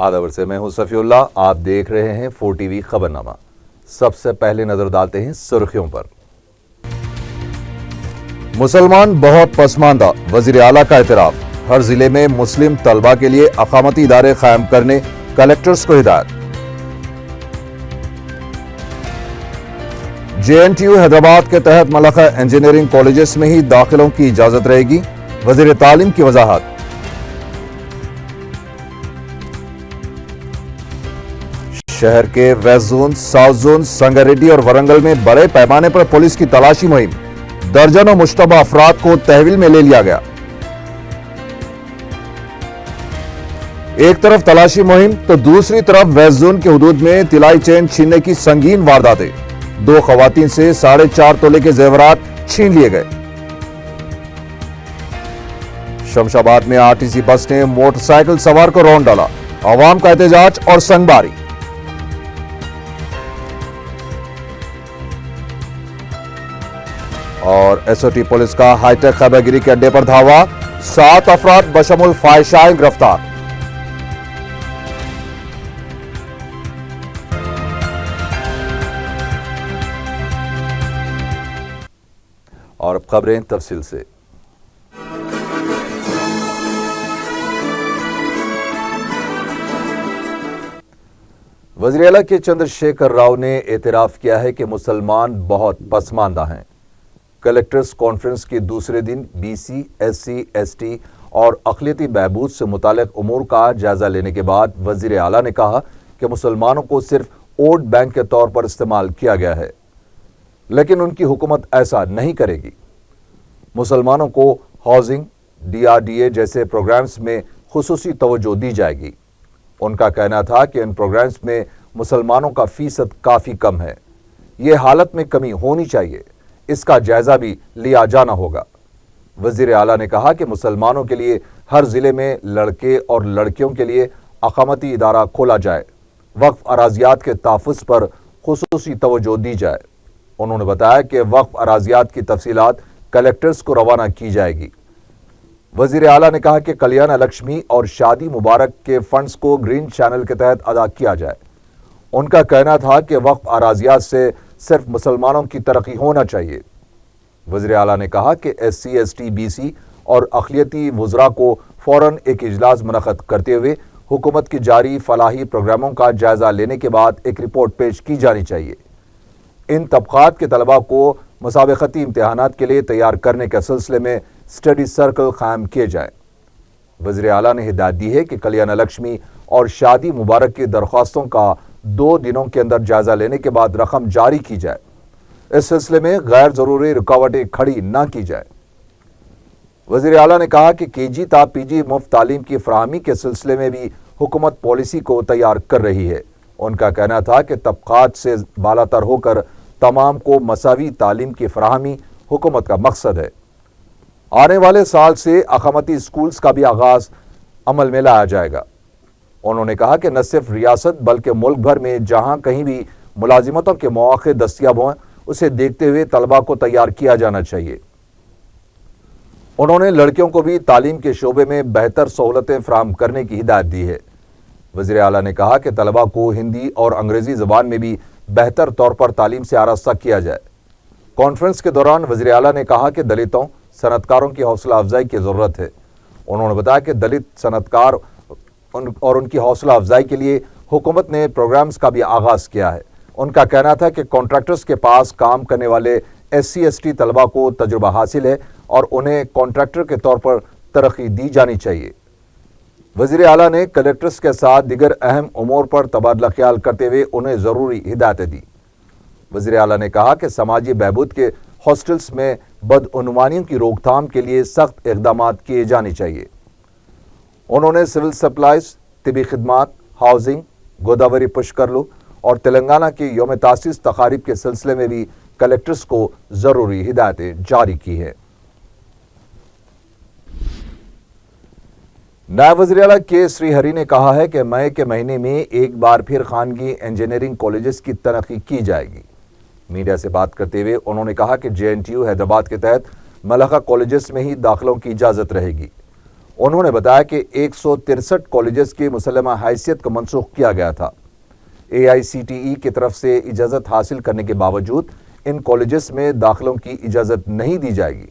आदाब से मैं हूं सफीउल्लाह। आप देख रहे हैं 4TV खबरनामा। सबसे पहले नजर डालते हैं सुर्खियों पर। मुसलमान बहुत पसमानदा, वजीर आला का एतराफ। हर जिले में मुस्लिम तलबा के लिए अकामती इदारे कायम करने कलेक्टर्स को हिदायत। JNTU हैदराबाद के तहत मलका इंजीनियरिंग कॉलेजेस में ही दाखिलों की इजाजत रहेगी, वजीर तालीम की वजाहत। शहर के west zone, south zone, Sangareddy और वरंगल में बड़े पैमाने पर पुलिस की तलाशी मुहिम। दर्जनों मुश्तबा अफराद को तहवील में ले लिया गया। एक तरफ तलाशी मुहिम तो दूसरी तरफ वेस्ट जोन के हुदूद में तिलाई चेन छीनने की संगीन वारदातें। 2 खवातीन से 4.5 तोले के जेवरात छीन लिए गए। शमशाबाद में RTC बस ने मोटरसाइकिल सवार को रौंद डाला। अवाम का एहतजाज और संगबारी। और SOT पुलिस का हाईटेक खैबरगिरी के अड्डे पर धावा। 7 अफराद बशमुल फाहिशाइन गिरफ्तार। और अब खबरें तफसील से। वज़ीर आला के चंद्रशेखर राव ने एतराफ़ किया है कि मुसलमान बहुत पसमानदा हैं। कलेक्टर्स कॉन्फ्रेंस के दूसरे दिन BC, SC, ST और अक़लियती बहबूद से मुताल्लिक़ उमूर का जायजा लेने के बाद वज़ीर आला ने कहा कि मुसलमानों को सिर्फ वोट बैंक के तौर पर इस्तेमाल किया गया है, लेकिन उनकी हुकूमत ऐसा नहीं करेगी। मुसलमानों को हाउसिंग, DRDA जैसे प्रोग्राम्स में खुसूसी तवज्जो दी जाएगी। उनका कहना था कि इन प्रोग्राम्स में मुसलमानों का फीसद काफ़ी कम है। ये हालत में कमी होनी चाहिए, इसका जायजा भी लिया जाना होगा। वज़ीर आला ने कहा कि मुसलमानों के लिए हर ज़िले में लड़के और लड़कियों के लिए अकामती इदारा खोला जाए, वक्फ अराजियात के तहफ़्फ़ुज़ पर खुसूसी तवज्जो दी जाए। उन्होंने बताया कि वक्फ अराजियात की तफसीलात कलेक्टर्स को रवाना की जाएगी। वज़ीर आला ने कहा कि कल्याण लक्ष्मी और शादी मुबारक के फंड्स को ग्रीन चैनल के तहत अदा किया जाए। उनका कहना था कि वक्फ अराजियात से सिर्फ मुसलमानों की तरक्की होना चाहिए। वज़ीर आला ने कहा कि SC, ST, BC और अक़लियती वज़रा को फ़ौरन एक इजलास मुनक़्क़द करते हुए हुकूमत की जारी फलाही प्रोग्रामों का जायजा लेने के बाद एक रिपोर्ट पेश की जानी चाहिए। इन तबक़ात के तलबा को मुसाबक़ती इम्तिहानात के लिए तैयार करने के सिलसिले में स्टडी सर्कल कायम किए जाएं। वज़ीर आला ने हिदायत दी है कि कल्याण लक्ष्मी और शादी मुबारक की दरख्वास्तों का 2 दिनों के अंदर जायजा लेने के बाद रकम जारी की जाए। इस सिलसिले में गैर ज़रूरी रुकावटें खड़ी न की जाए। वज़ीर आला ने कहा कि KG ता PG मुफ्त तालीम की फराहमी के सिलसिले में भी हुकूमत पॉलिसी को तैयार कर रही है। उनका कहना था कि तबक़ात से बालातर होकर तमाम को मसावी तालीम की फराहमी हुकूमत का मकसद है। आने वाले साल से अकामती स्कूल्स का भी आगाज अमल में लाया जाएगा। उन्होंने कहा कि न सिर्फ रियासत बल्कि मुल्क भर में जहां कहीं भी मुलाजिमतों के मौके दस्तयाब हों, उसे देखते हुए तलबा को तैयार किया जाना चाहिए। उन्होंने लड़कियों को भी तालीम के शोबे में बेहतर सहूलतें फराहम करने की हिदायत दी है। वज़ीर आला ने कहा कि तलबा को हिंदी और अंग्रेजी ज़बान में भी बेहतर तौर पर तालीम से आरास्ता किया जाए। कॉन्फ्रेंस के दौरान वज़ीर आला ने कहा कि दलितों, सनतकारों की हौसला अफजाई की ज़रूरत है। उन्होंने बताया कि दलित सनतकार और उनकी हौसला अफजाई के लिए हुकूमत ने प्रोग्राम्स का भी आगाज़ किया है। उनका कहना था कि कॉन्ट्रैक्टर्स के पास काम करने वाले SC, ST तलबा को तजुर्बा हासिल है और उन्हें कॉन्ट्रैक्टर के तौर पर तरक्की दी जानी चाहिए। वज़ीर आला ने कलेक्टर्स के साथ दीगर अहम उमूर पर तबादला ख्याल करते हुए उन्हें ज़रूरी हिदायतें दी। वज़ीर आला ने कहा कि समाजी बहबूद के हॉस्टल्स में बदउनवानियों की रोकथाम के लिए सख्त इक़दामात किए जाने चाहिए। उन्होंने सिविल सप्लाईज, तिबी खिदमात, हाउसिंग, गोदावरी पुष्करलू और तेलंगाना के यौम तासीस तकारीब के सिलसिले में भी कलेक्टर्स को ज़रूरी हिदायतें जारी की हैं। नायब वज़ीर आला के श्रीहरि ने कहा है कि मई के महीने में एक बार फिर खानगी इंजीनियरिंग कॉलेजेस की तरक्की की जाएगी। मीडिया से बात करते हुए उन्होंने कहा कि JNTU हैदराबाद के तहत मलका कॉलेजेस में ही दाखिलों की इजाज़त रहेगी। انہوں نے بتایا کہ 163 کالجز کی مسلمہ حیثیت کو منسوخ کیا گیا تھا۔ AICTE کی طرف سے اجازت حاصل کرنے کے باوجود ان کالجز میں داخلوں کی اجازت نہیں دی جائے گی،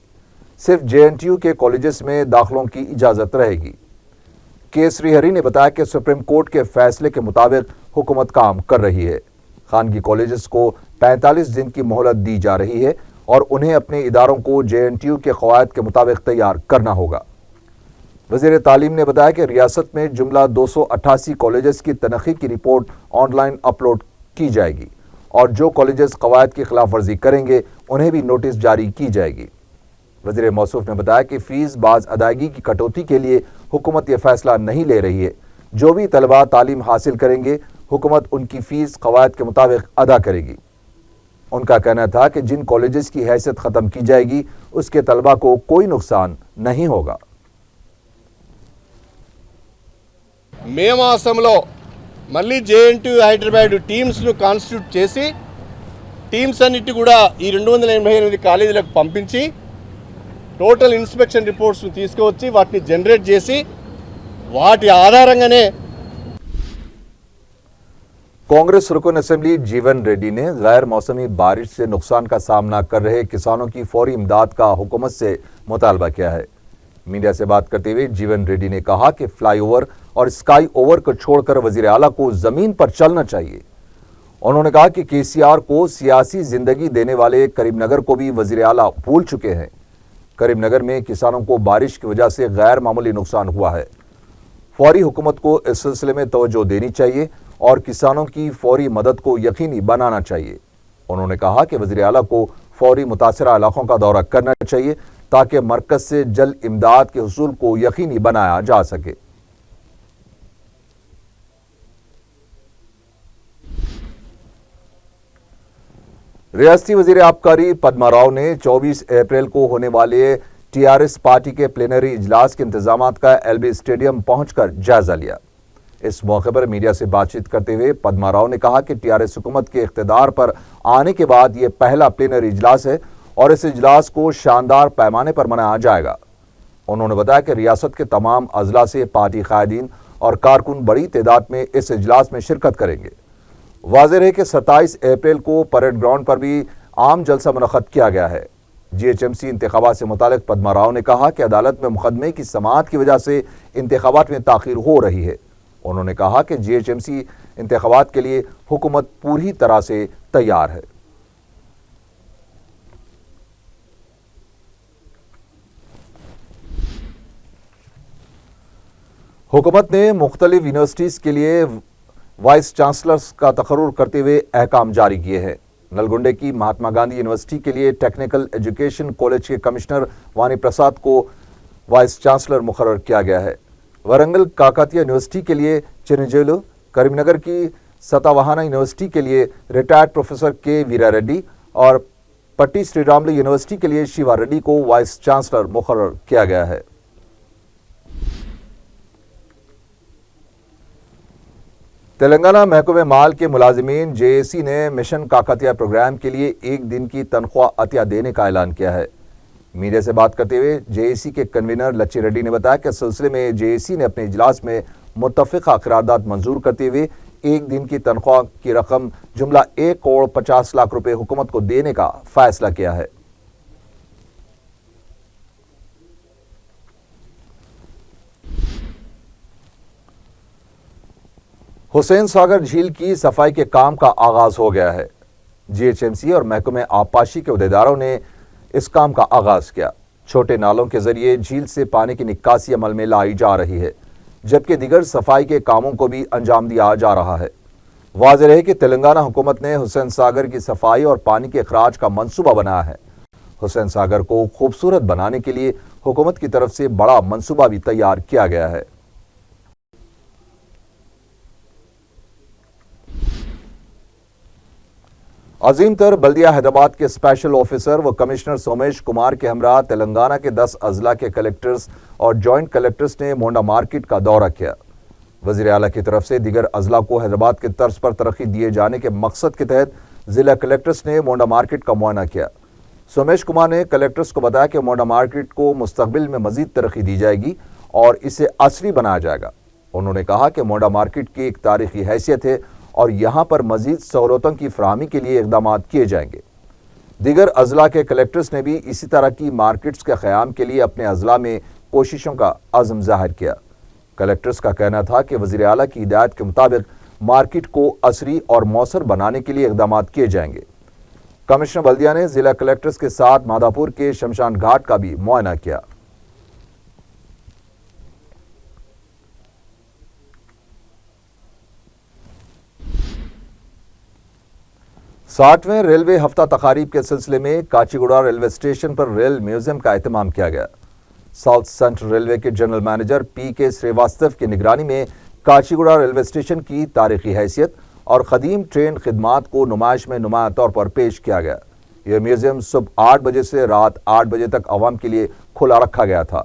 صرف JNTU کے کالجز میں داخلوں کی اجازت رہے گی۔ کے سری ہری نے بتایا کہ سپریم کورٹ کے فیصلے کے مطابق حکومت کام کر رہی ہے۔ خانگی کالجز کو 45 دن کی مہلت دی جا رہی ہے اور انہیں اپنے اداروں کو JNTU کے قواعد کے مطابق تیار کرنا ہوگا۔ وزیر تعلیم نے بتایا کہ ریاست میں جملہ 288 کالجز کی تنقیح کی رپورٹ آن لائن اپلوڈ کی جائے گی اور جو کالجز قواعد کی خلاف ورزی کریں گے انہیں بھی نوٹس جاری کی جائے گی۔ وزیر موصوف نے بتایا کہ فیس باز ادائیگی کی کٹوتی کے لیے حکومت یہ فیصلہ نہیں لے رہی ہے۔ جو بھی طلباء تعلیم حاصل کریں گے حکومت ان کی فیس قواعد کے مطابق ادا کرے گی۔ ان کا کہنا تھا کہ جن کالجز کی حیثیت ختم کی جائے گی اس کے طلباء کو کوئی نقصان نہیں ہوگا۔ మే మాసంలో మళ్ళీ JNTU హైదరాబాద్ టీమ్స్ను కాన్స్టిట్యూట్ చేసి టీమ్స్ అన్నిటి కూడా ఈ 288 కాలేజీలకు పంపించి టోటల్ ఇన్స్పెక్షన్ రిపోర్ట్స్ను తీసుకువచ్చి వాటిని జనరేట్ చేసి వాటి ఆధారంగానే कांग्रेस रुकन असेंबली जीवन रेड्डी ने गैर मौसमी बारिश से नुकसान का सामना कर रहे किसानों की फौरी इमदाद का हुकूमत से मुतालबा किया है। मीडिया से बात करते हुए जीवन रेड्डी ने कहा कि फ्लाईओवर और स्काई ओवर को छोड़कर वजीर आला को जमीन पर चलना चाहिए। उन्होंने कहा कि KCR को सियासी जिंदगी देने वाले करीमनगर को भी वजीर आला भूल चुके हैं। करीमनगर में किसानों को बारिश की वजह से गैर मामूली नुकसान हुआ है। फौरी हुकूमत को इस सिलसिले में तवज्जो देनी चाहिए और किसानों की फौरी मदद को यकीनी बनाना चाहिए। उन्होंने कहा कि वज़ीर आला को फौरी मुतासरा इलाकों का दौरा करना चाहिए ताकि मरकज से जल्द इमदाद के हुसूल को यकीनी बनाया जा सके। रियासती वज़ीर आबकारी पद्मा राव ने 24 अप्रैल को होने वाले TRS पार्टी के प्लेनरी इजलास के इंतजामात का LB स्टेडियम पहुंचकर जायजा लिया। इस मौके पर मीडिया से बातचीत करते हुए पद्मा राव ने कहा कि TRS हुकूमत के इख्तिदार पर आने के बाद ये पहला प्लेनरी इजलास है और इस इजलास को शानदार पैमाने पर मनाया जाएगा। उन्होंने बताया कि रियासत के तमाम अजला से पार्टी कायदीन और कारकुन बड़ी तादाद में इस इजलास में शिरकत करेंगे। वाज़ेह है कि 27 अप्रैल को परेड ग्राउंड पर भी आम जलसा मुनक़्क़द किया गया है। GHMC इंतखाबात से मुतालिक पद्मा राव ने कहा कि अदालत में मुकदमे की समाअत की वजह से इंतखाबात में ताख़ीर हो रही है। उन्होंने कहा कि GHMC इंतखाबात के लिए हुकूमत पूरी तरह से तैयार है। हुकूमत ने मुख्तलिफ यूनिवर्सिटीज़ के लिए वाइस चांसलर्स का तकर्रुर करते हुए अहकाम जारी किए हैं। नलगुंडे की महात्मा गांधी यूनिवर्सिटी के लिए टेक्निकल एजुकेशन कॉलेज के कमिश्नर वानी प्रसाद को वाइस चांसलर मुकर्रर किया गया है। वरंगल काकतिया यूनिवर्सिटी के लिए चिरंजेलु, करीमनगर की सतावाहाना यूनिवर्सिटी के लिए रिटायर्ड प्रोफेसर के वीरा रेड्डी और पट्टी श्रीरामलू यूनिवर्सिटी के लिए शिवा रेड्डी को वाइस चांसलर मुकर्रर किया गया है। तेलंगाना महकमे माल के मुलाजिमीन JAC ने मिशन काकतिया प्रोग्राम के लिए 1 दिन की तनख्वाह अतिया देने का ऐलान किया है। मीडिया से बात करते हुए JAC के कन्वीनर लच्ची रेड्डी ने बताया कि इस सिलसिले में JAC ने अपने इजलास में मुत्तफ़िक़ा क़रारदाद मंजूर करते हुए 1 दिन की तनख्वाह की रकम जुमला 1 करोड़ 50 लाख रुपए हुकूमत को देने का फैसला किया है। हुसैन सागर झील की सफाई के काम का आगाज हो गया है। GHMC और महकमे आबपाशी के उहदेदारों ने इस काम का आगाज किया। छोटे नालों के जरिए झील से पानी की निकासी अमल में लाई जा रही है, जबकि दीगर सफाई के कामों को भी अंजाम दिया जा रहा है। वाज़ेह है कि तेलंगाना हुकूमत ने हुसैन सागर की सफाई और पानी के अखराज का मंसूबा बनाया है। हुसैन सागर को खूबसूरत बनाने के लिए हुकूमत की तरफ से बड़ा मंसूबा भी तैयार किया गया है। अजीम तर बल्दिया हैदराबाद के स्पेशल ऑफिसर व कमिश्नर सोमेश कुमार के हमरा तेलंगाना के 10 अजला के कलेक्टर्स और जॉइंट कलेक्टर्स ने मोंडा मार्केट का दौरा किया। वज़ीर आला की तरफ से दीगर अजला को हैदराबाद के तर्ज पर तरक्की दिए जाने के मकसद के तहत जिला कलेक्टर्स ने मोंडा मार्केट का मुआयना किया। सोमेश कुमार ने कलेक्टर्स को बताया कि मोंडा मार्केट को मुस्तकबिल में मजीद तरक्की दी जाएगी اور اسے عصری بنایا جائے گا۔ انہوں نے کہا کہ مونڈا مارکیٹ کی ایک تاریخی حیثیت ہے اور یہاں پر مزید سہولتوں کی فراہمی کے لیے اقدامات کیے جائیں گے۔ دیگر اضلاع کے کلیکٹرز نے بھی اسی طرح کی مارکیٹس کے قیام کے لیے اپنے اضلاع میں کوششوں کا عزم ظاہر کیا۔ کلیکٹرز کا کہنا تھا کہ وزیر اعلیٰ کی ہدایت کے مطابق مارکیٹ کو عصری اور مؤثر بنانے کے لیے اقدامات کیے جائیں گے۔ کمشنر بلدیہ نے ضلع کلیکٹرز کے ساتھ مادھاپور کے شمشان گھاٹ کا بھی معائنہ کیا۔ 60ویں ریلوے ہفتہ تقاریب کے سلسلے میں کاچیگوڑا ریلوے اسٹیشن پر ریل میوزیم کا اہتمام کیا گیا۔ ساؤتھ سینٹرل ریلوے کے جنرل مینیجر پی کے سریواستو کی نگرانی میں کاچیگوڑا ریلوے اسٹیشن کی تاریخی حیثیت اور قدیم ٹرین خدمات کو نمائش میں نمایاں طور پر پیش کیا گیا۔ یہ میوزیم صبح 8 بجے سے رات 8 بجے تک عوام کے لیے کھلا رکھا گیا تھا۔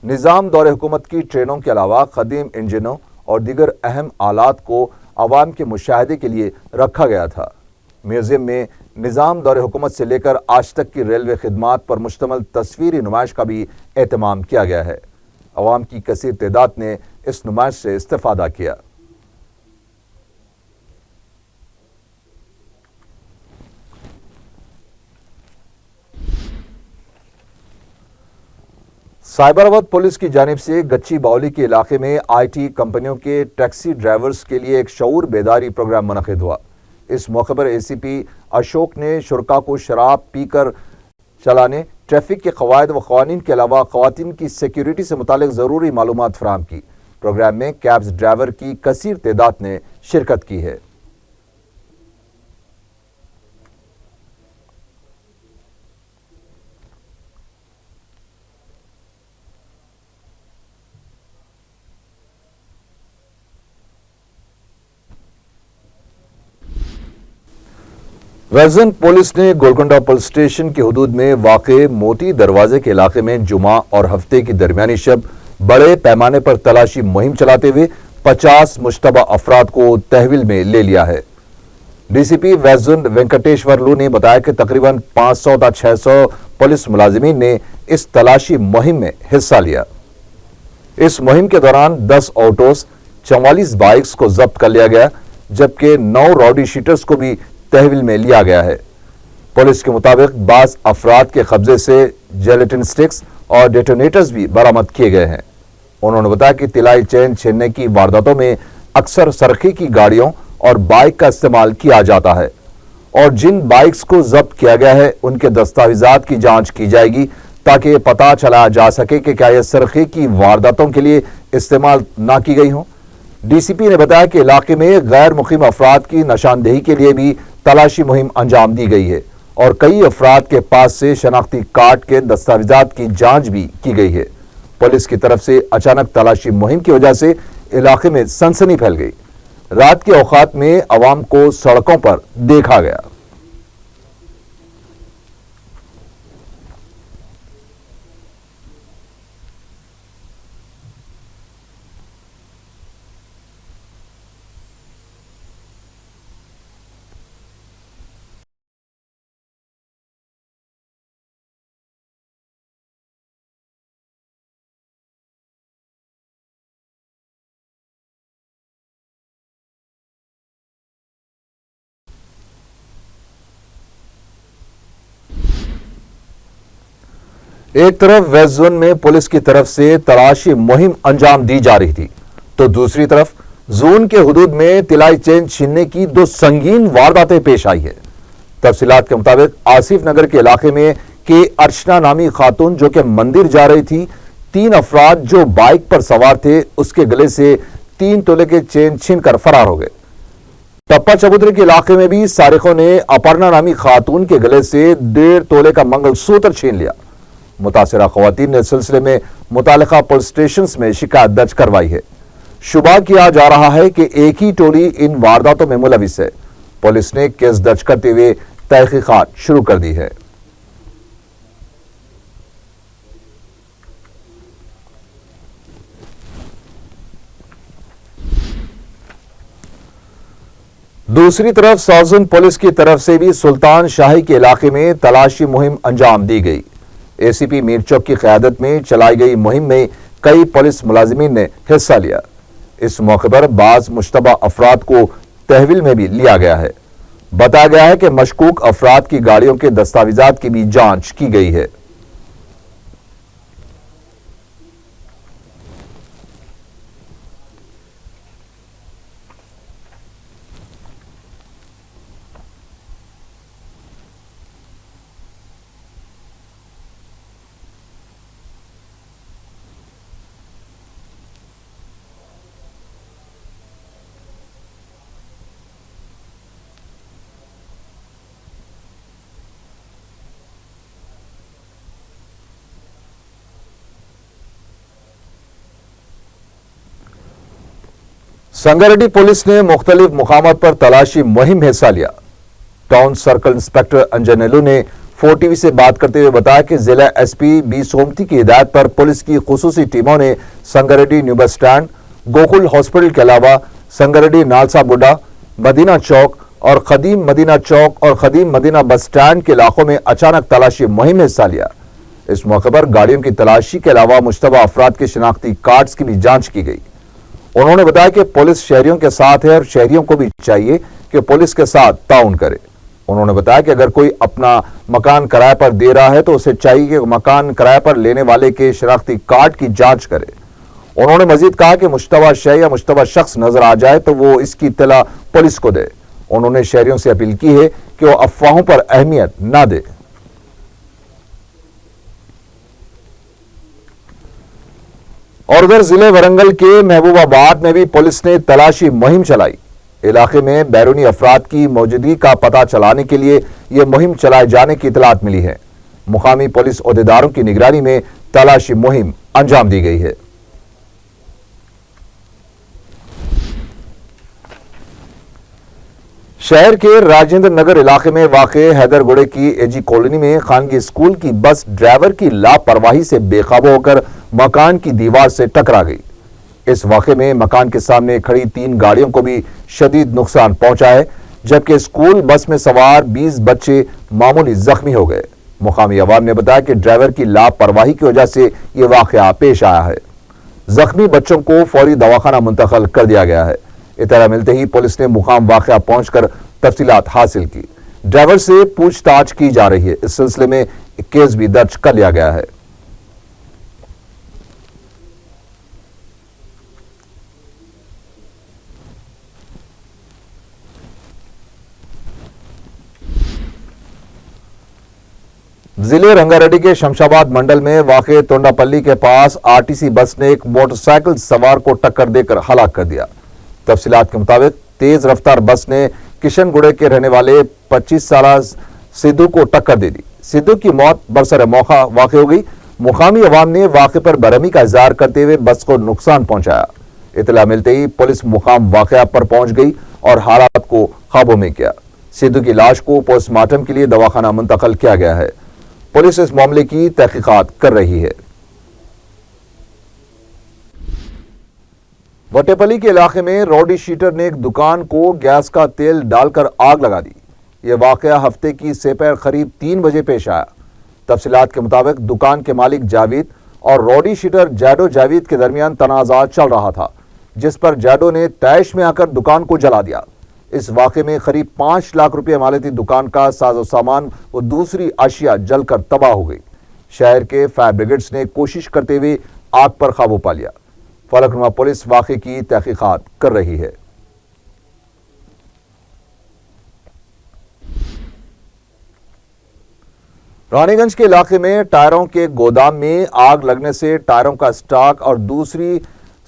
نظام دور حکومت کی ٹرینوں کے علاوہ قدیم انجنوں اور دیگر اہم آلات کو عوام کے مشاہدے کے لیے رکھا گیا تھا۔ میوزیم میں نظام دور حکومت سے لے کر آج تک کی ریلوے خدمات پر مشتمل تصویری نمائش کا بھی اہتمام کیا گیا ہے۔ عوام کی کثیر تعداد نے اس نمائش سے استفادہ کیا۔ سائبرآباد پولیس کی جانب سے گچی باولی کے علاقے میں آئی ٹی کمپنیوں کے ٹیکسی ڈرائیورز کے لیے ایک شعور بیداری پروگرام منعقد ہوا۔ اس موقع پر اے سی پی اشوک نے شرکاء کو شراب پی کر چلانے، ٹریفک کے قواعد و قوانین کے علاوہ خواتین کی سیکیورٹی سے متعلق ضروری معلومات فراہم کی۔ پروگرام میں کیبز ڈرائیور کی کثیر تعداد نے شرکت کی ہے۔ ویزن پولیس نے گولکنڈہ پولیس اسٹیشن کی حدود میں واقع موتی دروازے کے علاقے میں جمعہ اور ہفتے کی درمیانی شب بڑے پیمانے پر تلاشی مہم چلاتے ہوئے 50 مشتبہ افراد کو تحویل میں لے لیا ہے۔ ڈی سی پی ویزن وینکٹیشورلو نے بتایا کہ تقریباً 500 تا 600 پولیس ملازمین نے اس تلاشی مہم میں حصہ لیا۔ اس مہم کے دوران 10 آٹوز، 44 بائکس کو ضبط کر لیا گیا، جبکہ 9 راؤڈی شیٹرز کو بھی تحویل میں لیا گیا ہے۔ پولیس کے مطابق بعض افراد کے قبضے سے جیلیٹن سٹکس اور ڈیٹونیٹرز بھی برآمد کیے گئے ہیں۔ انہوں نے بتایا کہ طلائی چین چھیننے کی وارداتوں میں اکثر سرخی کی گاڑیوں اور بائک کا استعمال کیا جاتا ہے، اور جن بائکس کو ضبط کیا گیا ہے ان کے دستاویزات کی جانچ کی جائے گی تاکہ یہ پتہ چلا جا سکے کہ کیا یہ سرخی کی وارداتوں کے لیے استعمال نہ کی گئی ہوں۔ ڈی سی پی نے بتایا کہ علاقے میں غیر مقیم افراد کی نشاندہی کے لیے بھی تلاشی مہم انجام دی گئی ہے، اور کئی افراد کے پاس سے شناختی کارڈ کے دستاویزات کی جانچ بھی کی گئی ہے۔ پولیس کی طرف سے اچانک تلاشی مہم کی وجہ سے علاقے میں سنسنی پھیل گئی۔ رات کے اوقات میں عوام کو سڑکوں پر دیکھا گیا۔ ایک طرف ویسٹ زون میں پولیس کی طرف سے تلاشی مہم انجام دی جا رہی تھی تو دوسری طرف زون کے حدود میں طلائی چین چھیننے کی 2 سنگین وارداتیں پیش آئی ہے۔ تفصیلات کے مطابق آصف نگر کے علاقے میں کے ارچنا نامی خاتون جو کہ مندر جا رہی تھی، 3 افراد جو بائک پر سوار تھے اس کے گلے سے 3 تولے کے چین چھین کر فرار ہو گئے۔ ٹپا چبوترے کے علاقے میں بھی سارقوں نے اپرنا نامی خاتون کے گلے سے 1.5 تولے کا منگل سوتر چھین لیا۔ متاثرہ خواتین نے اس سلسلے میں متعلقہ پولیس اسٹیشنز میں شکایت درج کروائی ہے۔ شبہ کیا جا رہا ہے کہ ایک ہی ٹولی ان وارداتوں میں ملوث ہے۔ پولیس نے کیس درج کرتے ہوئے تحقیقات شروع کر دی ہے۔ دوسری طرف سازن پولیس کی طرف سے بھی سلطان شاہی کے علاقے میں تلاشی مہم انجام دی گئی۔ اے سی پی میر چوک کی قیادت میں چلائی گئی مہم میں कई पुलिस मुलाजिमीन ने हिस्सा लिया। इस मौके पर बाज मुश्तबा अफराद को तहवील में भी लिया गया है। बताया गया है कि मशकूक अफराद की गाड़ियों के दस्तावेजात की भी जांच की गई है। संगारेड्डी पुलिस ने मुख्तलिफ मुकामात पर तलाशी मुहिम में हिस्सा लिया। टाउन सर्कल इंस्पेक्टर अंजनेलू ने 4TV से बात करते हुए बताया कि जिला एसपी बी सोमती की हिदायत पर पुलिस की खुसूसी टीमों ने Sangareddy new bus stand, Gokul hospital के अलावा संगारेड्डी नालसा बुड्ढा, मदीना चौक और खदीम मदीना चौक और खदीम मदीना बस स्टैंड के इलाकों में अचानक तलाशी मुहिम में हिस्सा लिया। इस मौके पर गाड़ियों की तलाशी के अलावा मुश्तबा अफराद के शनाख्ती कार्ड्स की भी जांच की गई। उन्होंने बताया कि पुलिस शहरियों के साथ है और शहरियों को भी चाहिए कि पुलिस के साथ ताउन करे। उन्होंने बताया कि अगर कोई अपना मकान किराए पर दे रहा है तो उसे चाहिए कि मकान किराए पर लेने वाले के शनाख्ती कार्ड की जांच करे। उन्होंने मजीद कहा कि मुश्तबा शय या मुश्तबा शख्स नजर आ जाए तो वो इसकी इत्तला पुलिस को दे। उन्होंने शहरियों से अपील की है कि वो अफवाहों पर अहमियत ना दे। और उधर जिले वरंगल के महबूबाबाद में भी पुलिस ने तलाशी मुहिम चलाई। इलाके में बैरूनी अफराद की मौजूदगी का पता चलाने के लिए यह मुहिम चलाए जाने की इतलात मिली है। मुकामी पुलिस ओहदेदारों की निगरानी में तलाशी मुहिम अंजाम दी गई है। शहर के राजेंद्र नगर इलाके में वाक़े हैदरगुड़े की एजी कॉलोनी में खानगी स्कूल की बस ड्राइवर की लापरवाही से बेकाबू होकर मकान की दीवार से टकरा गई। इस वाक़े में मकान के सामने खड़ी 3 गाड़ियों को भी शदीद नुकसान पहुंचा है, जबकि स्कूल बस में सवार 20 बच्चे मामूली जख्मी हो गए। मुकामी अवाम ने बताया कि ड्राइवर की लापरवाही की वजह से यह वाक़या पेश आया है। जख्मी बच्चों को फौरी दवाखाना मुंतकिल कर दिया गया है। इतला मिलते ही पुलिस ने मुकाम वाक़या पहुंचकर तफसीलात हासिल की। ड्राइवर से पूछताछ की जा रही है। इस सिलसिले में केस भी दर्ज कर लिया गया है। जिले रंगारेड्डी के शमशाबाद मंडल में वाक़े तोंडापल्ली के पास आरटीसी बस ने एक मोटरसाइकिल सवार को टक्कर देकर हलाक कर दिया। तफसीलात के मुताबिक तेज रफ्तार बस ने किशनगुड़े के रहने वाले 25 साल सिद्धू को टक्कर दे दी। सिद्धू की मौत बरसर मौका वाक़ हो गई। मुकामी अवाम ने वाक़े पर बरहमी का इजहार करते हुए बस को नुकसान पहुंचाया। इतला मिलते ही पुलिस मुकाम वाक़या पर पहुंच गई और हालात को काबू में किया। सिद्धू की लाश को पोस्टमार्टम के लिए दवाखाना मुंतकिल किया गया है। पुलिस इस मामले की तहकीकात कर रही है। वटेपली के इलाके में रॉडी शीटर ने एक दुकान को गैस का तेल डालकर आग लगा दी। यह वाकया हफ्ते की सेपहर करीब 3 बजे पेश आया। तफसीलात के मुताबिक दुकान के मालिक जावेद और रॉडी शीटर जैडो जावेद के दरमियान तनाज़ा चल रहा था, जिस पर जैडो ने तैश में आकर दुकान को जला दिया। इस वाक़े में करीब 5 लाख रुपये मालियती दुकान का साजो सामान व दूसरी अशिया जलकर तबाह हो गई। शहर के फायर ब्रिगेड्स ने कोशिश करते हुए आग पर काबू पा लिया। फलकनुमा पुलिस वाक़े की तहकीकात कर रही है। रानीगंज के इलाके में टायरों के गोदाम में आग लगने से टायरों का स्टॉक और दूसरी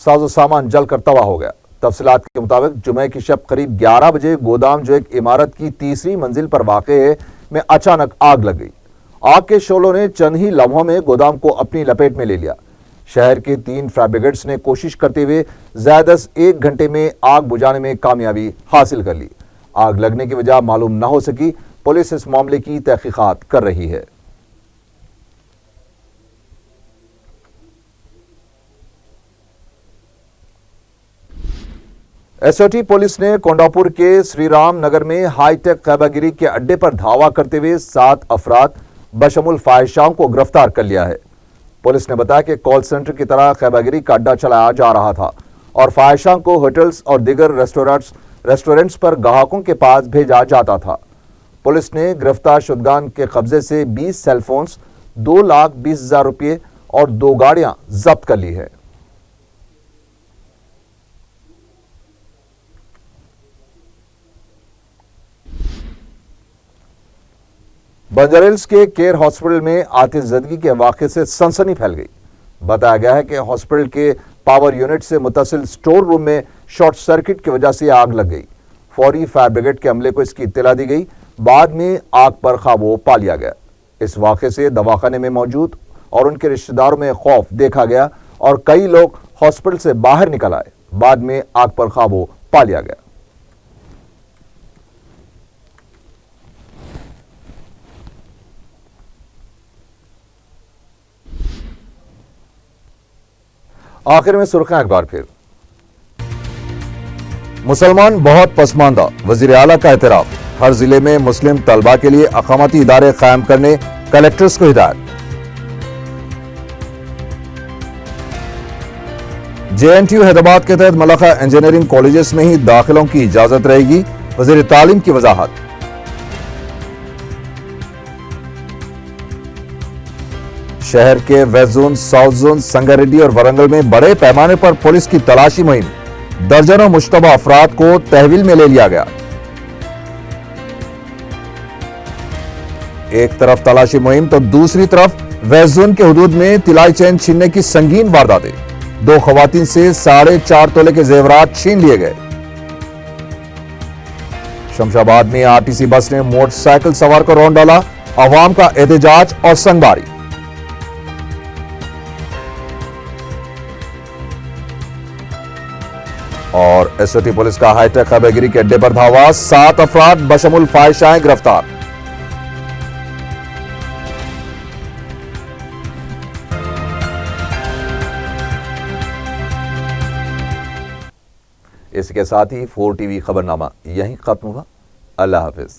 साजो सामान जलकर तबाह हो गया। तफसीलात के मुताबिक जुमे की शब करीब 11 बजे गोदाम जो एक इमारत की तीसरी मंजिल पर वाक़े है में अचानक आग लग गई। आग के शोलों ने चंद ही लम्हों में गोदाम को अपनी लपेट में ले लिया। शहर के 3 फायर ब्रिगेड्स ने कोशिश करते हुए ज़्यादा 1 घंटे में आग बुझाने में कामयाबी हासिल कर ली। आग लगने की वजह मालूम न हो सकी। पुलिस इस मामले की तहकीकात कर रही है। एसओटी पुलिस ने कोंडापुर के श्री राम नगर में हाईटेक कैबागिरी के अड्डे पर धावा करते हुए 7 अफराद बशमुल फाहिशाओं को गिरफ्तार कर लिया है। पुलिस ने बताया कि कॉल सेंटर की तरह खैबागिरी का अड्डा चलाया जा रहा था और फाहिशां को होटल्स और दीगर रेस्टोरेंट्स पर ग्राहकों के पास भेजा जाता था। पुलिस ने गिरफ्तार शुदगान के कब्जे से 20 सेलफोन्स, 2,20,000 रुपये और 2 गाड़ियां जब्त कर ली है। बंजारा के केयर हॉस्पिटल में आतिशज़दगी के वाक़े से सनसनी फैल गई। बताया गया है कि हॉस्पिटल के पावर यूनिट से मुत्तसिल स्टोर रूम में शॉर्ट सर्किट की वजह से आग लग गई। फौरी फायर ब्रिगेड के अमले को इसकी इत्तला दी गई। बाद में आग पर काबू पा लिया गया। इस वाक़े से दवाखाने में मौजूद और उनके रिश्तेदारों में खौफ देखा गया और कई लोग हॉस्पिटल से बाहर निकल आए। बाद में आग पर काबू पा लिया गया। आखिर में सुर्खियां एक बार फिर। मुसलमान बहुत पसमानदा, वजीर आला का एतराफ। हर जिले में मुस्लिम तलबा के लिए अकामती इदारे कायम करने कलेक्टर्स को हिदायत। JNTU हैदराबाद के तहत मलका इंजीनियरिंग कॉलेजेस में ही दाखिलों की इजाजत रहेगी, वजीर तालीम की वजाहत। शहर के west zone, south zone, Sangareddy और वरंगल में बड़े पैमाने पर पुलिस की तलाशी मुहिम। दर्जनों मुश्तबा अफराद को तहवील में ले लिया गया। एक तरफ तलाशी मुहिम तो दूसरी तरफ वेस्ट जोन के हुदूद में तिलाई चैन छीनने की संगीन वारदातें। 2 खवातीन से 4.5 तोले के जेवरात छीन लिए गए। शमशाबाद में RTC बस ने मोटरसाइकिल सवार को रौंद डाला। अवाम का एहतजाज और संगबारी। और SOT पुलिस का हाईटेक खैबागिरी के अड्डे पर धावा। 7 अफराद बशमुल फाहिशाएं गिरफ्तार। इसके साथ ही 4 TV खबरनामा यहीं खत्म हुआ। अल्लाह हाफिज।